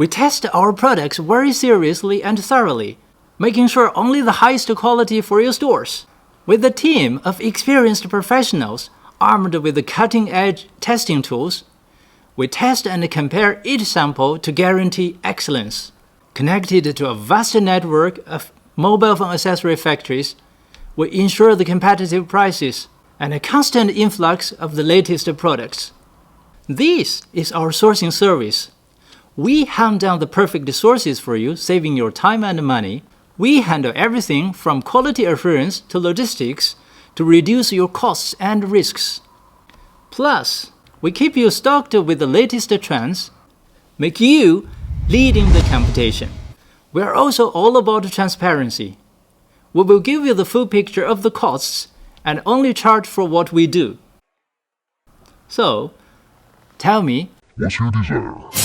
We test our products very seriously and thoroughly, making sure only the highest quality for your stores. With a team of experienced professionals armed with the cutting-edge testing tools, we test and compare each sample to guarantee excellence. Connected to a vast network of mobile phone accessory factories, we ensure the competitive prices and a constant influx of the latest products. This is our sourcing service. We hunt down the perfect sources for you, saving your time and money. We handle everything from quality assurance to logistics to reduce your costs and risks. Plus, we keep you stocked with the latest trends, make you leading the competition. We are also all about transparency. We will give you the full picture of the costs and only charge for what we do. So, tell me, what's your desire?